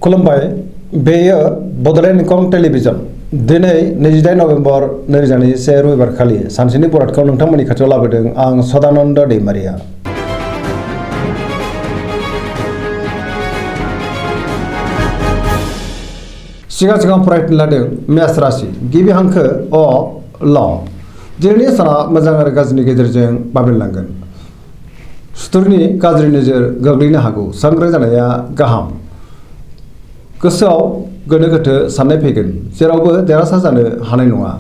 खुलुमबाय बेयो बड'लेण्ड इंखं टेलिभिजन दिनै 28 नभेम्बर 2021 रबिबार खालि सानसेनि बरादखौ नोंथांमोननि खाथियाव लाबोदों आं सदानन्द दैमारिया। सिगां फरायफिन लादों मेष राशि गिबि हांखो अ ल दिनैनि साना मोजां आरो गाज्रिनि गेजेरजों बाबेनलांगोन। सुथुरनि गाज्रि नोजोर गोग्लैनो हागौ। सांग्रां जानाया गाहाम। गोसोआव गोनो गोथो साननाय फैगोन। जेरावबो देरहासार जानो हानाय नङा।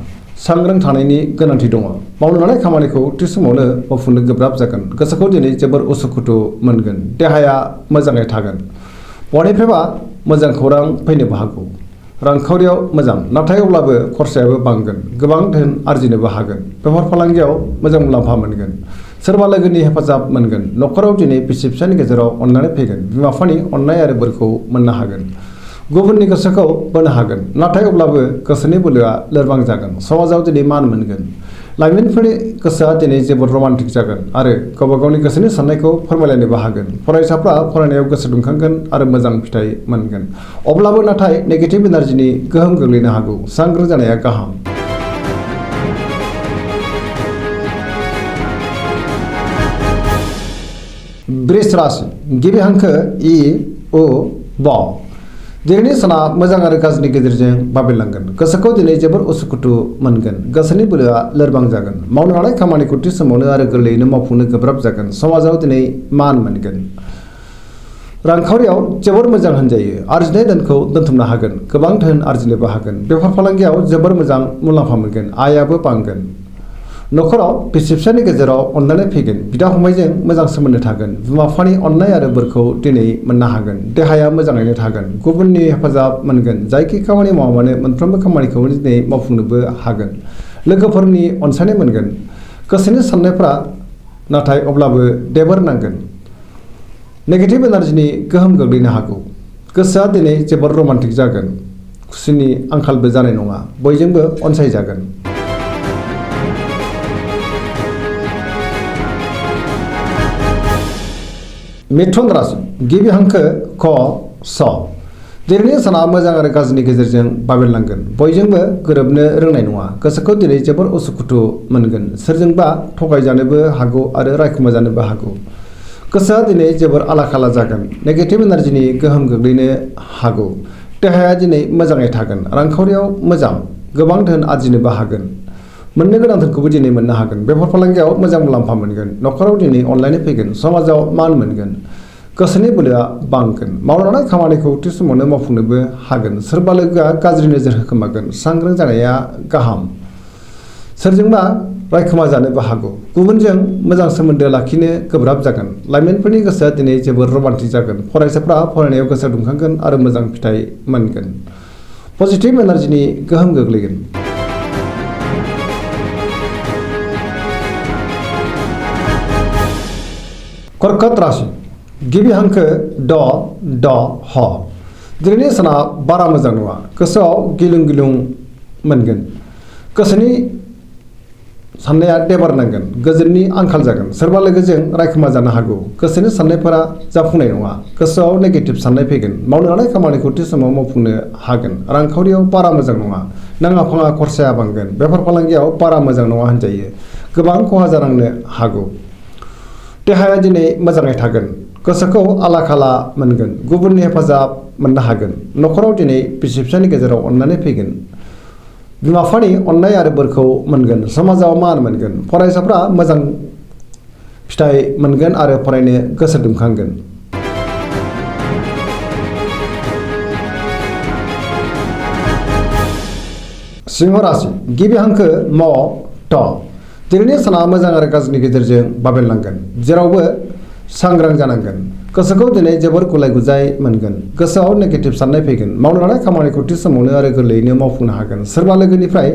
सांग्रां थानायनि गोनांथि दङ। मावनो लानाय खामानिखौ थि समावनो मावफुंनो गोब्राब जागोन। गोसोखौ दिनै जोबोर उसुखुथु मोनगोन। देहाया मोजाङै थागोन। बहानिफ्रायबा मोजां खौरां फैनोबो हागौ। रांखावरियाव मोजां, नाथाय अब्लाबो खरसायाबो बांगोन। गोबां धोन आरजिनोबो हागोन। बेफार फालांगियाव मोजां मुलाम्फा मोनगोन। सोरबा लोगोनि हेफाजाब मोनगोन। न'खराव दिनै बिसि फिसायनि गेजेराव अननानै फैगोन। बिमा बिफानि अननाय आरो बोरखौ मोननो हागोन। गुबुननि गोसोखौ बोनो हागोन, नाथाय अब्लाबो गोसोनि बोलोआ लोरबां जागोन। समाजाव दिनै मान मोनगोन। लाइमोनफोरनि गोसोआ दिनै जोबोद रमान्टिक जागोन आरो गावबा गावनि गोसोनि साननायखौ फोरमायलायनोबो हागोन। फरायसाफ्रा फरायनायाव गोसो दुंखांगोन आरो मोजां फिथाइ मोनगोन। अब्लाबो नाथाय नेगेटिभ एनार्जिनि गोहोम गोग्लैनो हागौ। सांग्रां जानाया गाहाम। वृष राशि गिबि हांखो इ उ ब दिनैनि साना मोजां आरो गाज्रिनि गेजेरजों बाबेनलांगोन। गोसोखौ दिनै जोबोर उसुखुथु मोनगोन। गोसोनि बोलोआ लोरबां जागोन। मावनो लानाय खामानिखौ थि समावनो आरो गोरलैयैनो मावफुंनो गोब्राब जागोन। समाजाव दिनै मान मोनगोन। रांखावरियाव जोबोर मोजां होनजायो। आरजिनाय धोनखौ दोनथुमनो हागोन। गोबां धोन आरजिनोबो हागोन। बेफार फालांगियाव जोबोर मोजां मुलाम्फा मोनगोन। आयाबो बांगोन। न'खराव बिसि फिसायनि गेजेराव अनलायनाय फैगोन। बिदा फंबायजों मोजां सोमोन्दो थागोन। बिमा बिफानि अननाय आरो बोरखौ दिनै मोननो हागोन। देहाया मोजाङैनो थागोन। गुबुननि हेफाजाब मोनगोन। जायखि खामानि मावा मानो मोनफ्रोमबो खामानिखौ दिनै मावफुंनोबो हागोन। लोगोफोरनि अनसायनाय मोनगोन। गोसोनि साननायफ्रा नाथाय अब्लाबो देबोर नांगोन। नेगेटिभ एनार्जिनि गोहोम गोग्लैनो हागौ। गोसोआ दिनै जोबोर रमान्टिक जागोन। खुसिनि आंखालबो जानाय नङा। बयजोंबो अनसायजागोन। मिथुन राशि गिबि हांखो क स दिनैनि साना मोजां आरो गाज्रिनि गेजेरजों बाबेनलांगोन। बयजोंबो गोरोबनो रोंनाय नङा। गोसोखौ दिनै जोबोर उसुखुथु मोनगोन। सोरजोंबा थगायजानोबो हागौ आरो रायखुमा जानोबो हागौ। गोसोआ दिनै जोबोर आला खाला जागोन। नेगेटिभ एनार्जिनि गोहोम गोग्लैनो हागौ। देहाया दिनै मोजाङै थागोन। रांखावरियाव मोजां। गोबां धोन आरजिनोबो हागोन। मोननो गोनां धोनखौबो दिनै मोननो हागोन। बेफार फालांगियाव मोजां मुलाम्फा मोनगोन। न'खराव दिनै अनलायनाय फैगोन। समाजाव मान मोनगोन। गोसोनि बोलोआ बांगोन। मावनो लानाय खामानिखौ थि समावनो मावफुंनोबो हागोन। सोरबा लोगोआ गाज्रि नोजोर होखोमागोन। सांग्रां जानाया गाहाम। सोरजोंबा रायखुमा जानोबो हागौ। गुबुनजों मोजां सोमोन्दो लाखिनो गोब्राब जागोन। लाइमोनफोरनि गोसोआ दिनै जोबोर रमान्टिक जागोन। फरायसाफ्रा फरायनायाव गोसो दुंखांगोन आरो मोजां फिथाइ मोनगोन। पजिटिभ एनार्जिनि गोहोम गोग्लैगोन। कर्कट राशि गिबि हांखो ड ड ह दिनैनि साना बारा मोजां नङा। गोसोआव गिलुं गिलुं मोनगोन। गोसोनि साननाया देबार नांगोन। गोजोननि आंखाल जागोन। सोरबा लोगोजों रायखुमा जानो हागौ। गोसोनि साननायफोरा जाफुंनाय नङा। गोसोआव नेगेटिभ साननाय फैगोन। मावनो लानाय खामानिखौ थि समाव मावफुंनो हागोन। रांखावरियाव बारा मोजां नङा। नाङा फाङा खरसाया बांगोन। बेफार फालांगियाव बारा मोजां नङा होनजायो। गोबां खहा जानांनो हागौ। देहाया दिनै मोजाङै थागोन। गोसोखौ आला खाला मोनगोन। गुबुननि हेफाजाब मोननो हागोन। न'खराव दिनै बिसि फिसायनि गेजेराव अननानै फैगोन। बिमा बिफानि अननाय आरो बोरखौ मोनगोन। समाजाव मान मोनगोन। फरायसाफ्रा मोजां फिथाइ मोनगोन आरो फरायनो गोसो दुंखांगोन। सिंह राशि गिबि हांखो म ट दिनैनि साना मोजां आरो गाज्रिनि गेजेरजों बाबेनलांगोन। जेरावबो सांग्रां जानांगोन। गोसोखौ दिनै जोबोर गुलाय गुजाय मोनगोन। गोसोआव नेगेटिभ साननाय फैगोन। मावनो लानाय खामानिखौ थि समावनो आरो गोरलैयैनो मावफुंनो हागोन। सोरबा लोगोनिफ्राय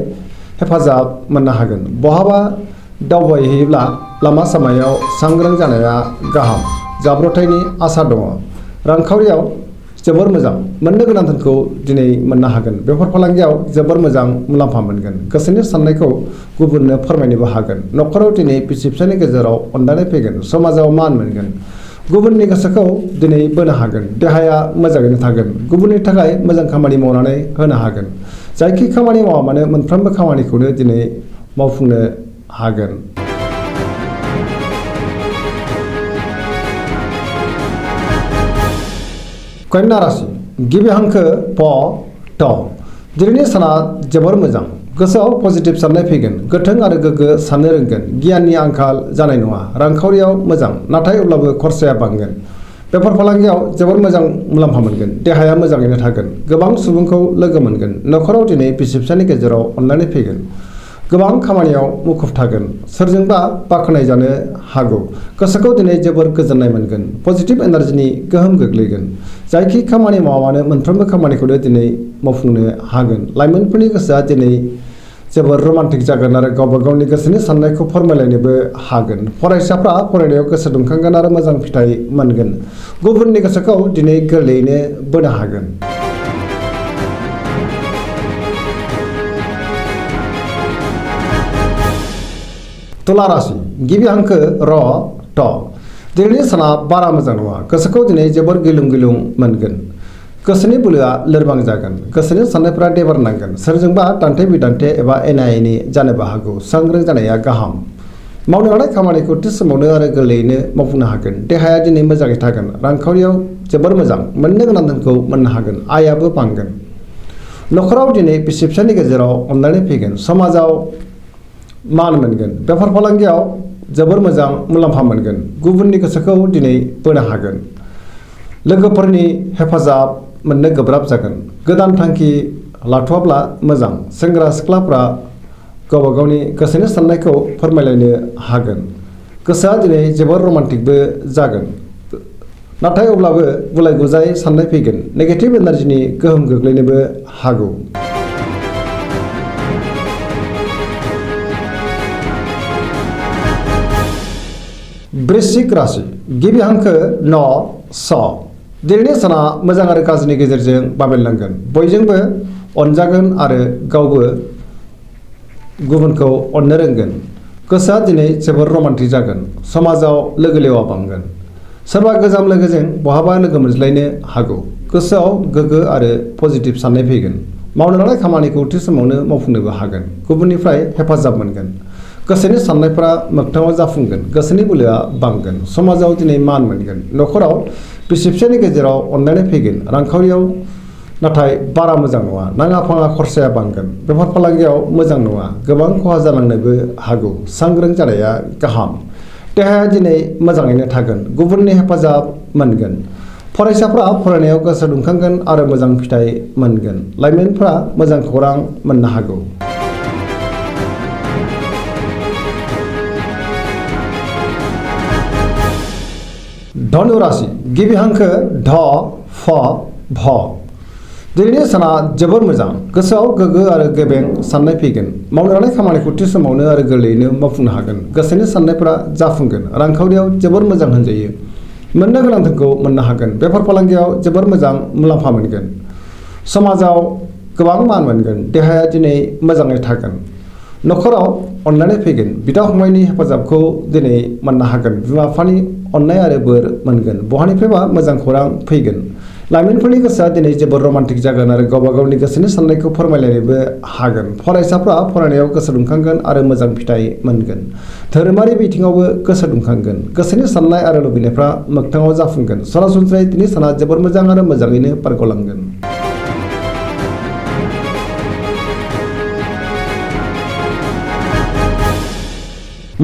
हेफाजाब मोननो हागोन। बहाबा दावबायहैयोब्ला लामा सामायाव सांग्रां जानाया गाहाम। जाब्रबथायनि आसा दङ। रांखावरियाव जोबोर मोजां। मोननो गोनां धोनखौ दिनै मोननो हागोन। बेफार फालांगियाव जोबोर मोजां मुलाम्फा मोनगोन। गोसोनि साननायखौ गुबुननो फोरमायनोबो हागोन। न'खराव दिनै बिसि फिसायनि गेजेराव अनलायनाय फैगोन। समाजाव मान मोनगोन। गुबुननि गोसोखौ दिनै बोनो हागोन देहाया मोजाङैनो थागोन गुबुननि थाखाय मोजां खामानि मावनानै होनो हागोन जायखि खामानि मावा मानो मोनफ्रोमबो खामानिखौनो दिनै मावफुंनो हागोन। कन्या राशि गिबि हांखो प ट दिनैनि साना जोबोर मोजां गोसोआव पजिटिभ साननाय फैगोन गोथों आरो गोग्गो साननो रोंगोन गियाननि आंखाल जानाय नङा रांखावरियाव मोजां नाथाय अब्लाबो खरसाया बांगोन बेफार फालांगियाव जोबोर मोजां मुलाम्फा मोनगोन देहाया मोजाङैनो थागोन गोबां सुबुंखौ लोगो मोनगोन न'खराव दिनै बिसि फिसायनि गेजेराव अनलायनाय फैगोन गोबां खामानियाव मुखुब थागोन सोरजोंबा बाख्नाय जानो हागौ गोसोखौ दिनै जोबोर गोजोननाय मोनगोन पजिटिभ एनार्जिनि गोहोम गोग्लैगोन जायखि खामानि मावामानो मोनफ्रोमबो खामानिखौनो दिनै मावफुंनो हागोन लाइमोनफोरनि गोसोआ दिनै जोबोर रमान्टिक जागोन आरो गावबा गावनि गोसोनि साननायखौ फोरमायलायनोबो हागोन फरायसाफ्रा फरायनायाव गोसो दुंखांगोन आरो मोजां फिथाइ मोनगोन गुबुननि गोसोखौ दिनै गोरलैयैनो बोनो हागोन। तुला राशि गिबि हांखो र ट दिनैनि साना बारा मोजां नङा गोसोखौ दिनै जोबोर गिलुं गिलुं मोनगोन गोसोनि बोलोआ लोरबां जागोन गोसोनि साननायफ्रा देबार नांगोन सोरजोंबा दान्थे बिदान्थे एबा एना एनि जानोबो हागौ सांग्रां जानाया गाहाम मावनो लानाय खामानिखौ थि समावनो आरो गोरलैयैनो मावफुंनो हागोन देहाया दिनै मोजाङै थागोन रांखावरियाव जोबोर मोजां मोननो गोनां धोनखौ मोननो हागोन आयाबो बांगोन न'खराव दिनै बिसि फिसायनि गेजेराव अनलायनाय फैगोन समाजाव मान मोनगोन बेफार फालांगियाव जोबोर मोजां मुलाम्फा मोनगोन गुबुननि गोसोखौ दिनै बोनो हागोन लोगोफोरनि हेफाजाब मोननो गोब्राब जागोन गोदान थांखि लाथ'वाब्ला मोजां सेंग्रा सिख्लाफ्रा गावबा गावनि गोसोनि साननायखौ फोरमायलायनो हागोन गोसोआ दिनै जोबोर रमान्टिकबो जागोन नाथाय अब्लाबो गुलाय गुजाय साननाय फैगोन नेगेटिभ एनार्जिनि गोहोम गोग्लैनोबो हागौ। वृश्चिक राशि गिबि हांखो न स दिनैनि साना मोजां आरो गाज्रिनि गेजेरजों बाबेनलांगोन बयजोंबो अनजागोन आरो गावबो गुबुनखौ अननो रोंगोन गोसोआ दिनै जोबोर रमान्टिक जागोन समाजाव लोगो लेवा बांगोन सोरबा गोजाम लोगोजों बहाबा लोगो मोनज्लायनो हागौ गोसोआव गोग्गो आरो पजिटिभ साननाय फैगोन मावनो लानाय खामानिखौ थि समावनो मावफुंनोबो हागोन गुबुननिफ्राय हेफाजाब मोनगोन गोसोनि साननायफ्रा मोगथाङाव जाफुंगोन गोसोनि बोलोआ बांगोन समाजाव दिनै मान मोनगोन न'खराव बिसि फिसायनि गेजेराव अनलायनाय फैगोन रांखावरियाव नाथाय बारा मोजां नङा नाङा फाङा खरसाया बांगोन बेफार फालांगियाव मोजां नङा गोबां खहा जालांनोबो हागौ सांग्रां जानाया गाहाम देहाया दिनै मोजाङैनो थागोन गुबुननि हेफाजाब मोनगोन फरायसाफ्रा फरायनायाव गोसो दुंखांगोन आरो मोजां फिथाइ मोनगोन लाइमोनफ्रा मोजां खौरां मोननो हागौ। धनु राशि गिबि हांखो ध फ भ दिनैनि साना जोबोर मोजां गोसोआव गोग्गो आरो गेबें साननाय फैगोन मावनो लानाय खामानिखौ थि समावनो आरो गोरलैयैनो मावफुंनो हागोन गोसोनि साननायफोरा जाफुंगोन रांखावरियाव जोबोर मोजां होनजायो मोननो गोनां धोनखौ मोननो हागोन बेफार फालांगियाव जोबोर मोजां मुलाम्फा मोनगोन समाजाव गोबां मान मोनगोन देहाया दिनै मोजाङै थागोन न'खराव अनलायनाय फैगोन बिदा फंबायनि हेफाजाबखौ दिनै मोननो हागोन बिमा बिफानि अननाय आरो बोर मोनगोन बहानिफ्रायबा मोजां खौरां फैगोन लाइमोनफोरनि गोसोआ दिनै जोबोर रमान्टिक जागोन आरो गावबा गावनि गोसोनि साननायखौ फोरमायलायनोबो हागोन फरायसाफ्रा फरायनायाव गोसो दुंखांगोन आरो मोजां फिथाइ मोनगोन धोरोमारि बिथिङावबो गोसो दुंखांगोन गोसोनि साननाय आरो लुबैनायफ्रा मोगथाङाव जाफुंगोन सरासनस्रायै दिनै साना जोबोर मोजां आरो मोजाङैनो बारग'लांगोन।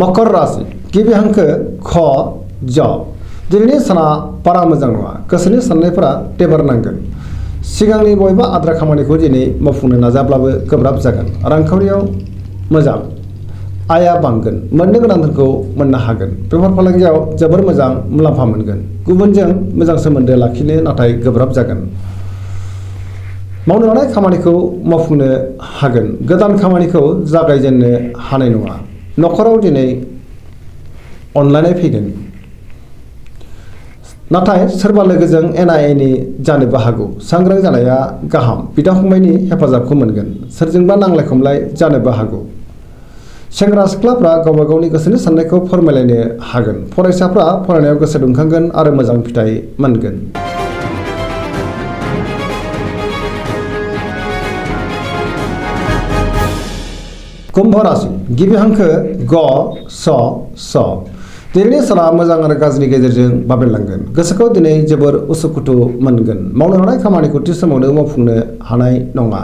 मकर राशि गिबि हांखो ख ज दिनैनि साना बारा मोजां नङा गोसोनि साननायफोरा देबार नांगोन सिगांनि बबेबा आद्रा खामानिखौ दिनै मावफुंनो नाजाब्लाबो गोब्राब जागोन रांखावरियाव मोजां आया बांगोन मोननो गोनां धोनखौ मोननो हागोन बेफार फालांगियाव जोबोर मोजां मुलाम्फा मोनगोन गुबुनजों मोजां सोमोन्दो लाखिनो नाथाय गोब्राब जागोन मावनो लानाय खामानिखौ मावफुंनो हागोन गोदान खामानिखौ जागायजेननो हानाय नङा न'खराव दिनै अनलायनाय फैगोन नाथाय सोरबा लोगोजों एना एनि जानोबो हागौ सांग्रां जानाया गाहाम बिदा फंबायनि हेफाजाबखौ मोनगोन सोरजोंबा नांलाय खमलाय जानोबो हागौ सेंग्रा सिख्लाफ्रा गावबा गावनि गोसोनि साननायखौ फोरमायलायनो हागोन। फरायसाफ्रा फरायनायाव गोसो दुंखांगोन आरो मोजां फिथाइ मोनगोन। कुम्भ राशि गिबि हांखो ग स स दिनैनि साना मोजां आरो गाज्रिनि गेजेरजों बाबेनलांगोन। गोसोखौ दिनै जोबोर उसुखुथु मोनगोन। मावनो हानाय खामानिखौ थि समावनो मावफुंनो हानाय नङा।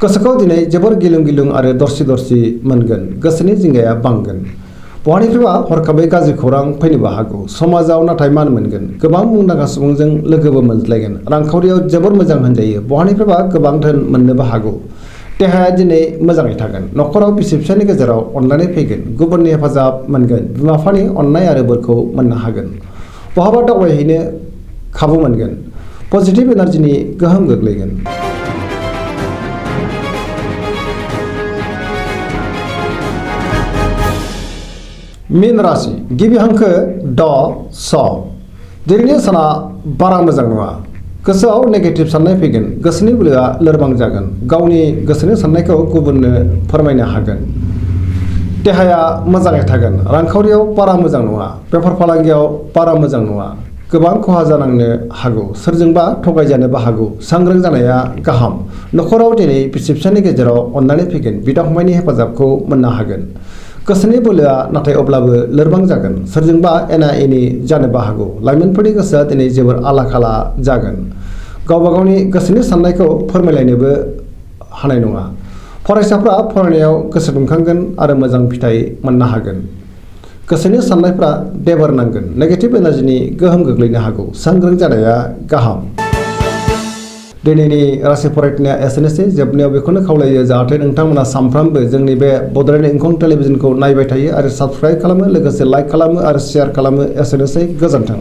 गोसोखौ दिनै जोबोर गिलुं गिलुं आरो दरसि दरसि मोनगोन। गोसोनि जिंगाया बांगोन। बहानिफ्रायबा हरखाबै गाज्रि खौरां फैनोबो हागौ। समाजाव नाथाय मान मोनगोन। गोबां मुंदांखा सुबुंजों लोगोबो मोनज्लायगोन। रांखावरियाव जोबोर मोजां होनजायो। बहानिफ्रायबा गोबां धोन मोननोबो हागौ। देहाया दिनै मोजाङै थागोन। न'खराव बिसि फिसायनि गेजेराव अनलायनाय फैगोन। गुबुननि हेफाजाब मोनगोन। बिमा बिफानि अननाय आरो बोरखौ मोननो हागोन। बहाबा दावबायहैनो खाबु मोनगोन। पजिटिभ एनार्जिनि गोहोम गोग्लैगोन। मीन राशि गिबि हांखो ड स दिनैनि साना बारा मोजां नङा। गोसोआव नेगेटिभ साननाय फैगोन। गोसोनि बोलोआ लोरबां जागोन। गावनि गोसोनि साननायखौ गुबुननो फोरमायनो हागोन। देहाया मोजाङै थागोन। रांखावरियाव बारा मोजां नङा। बेफार फालांगियाव बारा मोजां नङा। गोबां खहा जानांनो हागौ। सोरजोंबा थगायजानोबो हागौ। सांग्रां जानाया गाहाम। न'खराव दिनै बिसि फिसायनि गेजेराव अननानै फैगोन। बिदा फंबायनि हेफाजाबखौ मोननो हागोन। गोसोनि बोलोआ नाथाय अब्लाबो लोरबां जागोन। सोरजोंबा एना एनि जानोबो हागौ। लाइमोनफोरनि गोसोआ दिनै जोबोर आला खाला जागोन। गावबा गावनि गोसोनि साननायखौ फोरमायलायनोबो हानाय नङा। फरायसाफ्रा फरायनायाव गोसो दुंखांगोन आरो मोजां फिथाइ मोननो हागोन। गोसोनि साननायफ्रा देबार नांगोन। नेगेटिभ एनार्जिनि गोहोम गोग्लैनो हागौ। सांग्रां जानाया गाहाम। दिनैनि राशि फरायथिनाया एसेनोसै। जोबनायाव बेखौनो खावलायो जाहाथे नोंथांमोना सानफ्रामबो जोंनि बे बड'लेण्ड इंखं टेलिभिजनखौ नायबाय थायो आरो साबस्क्राइब खालामो, लोगोसे लाइक खालामो आरो शेयार खालामो। एसेनोसै, गोजोन्थों।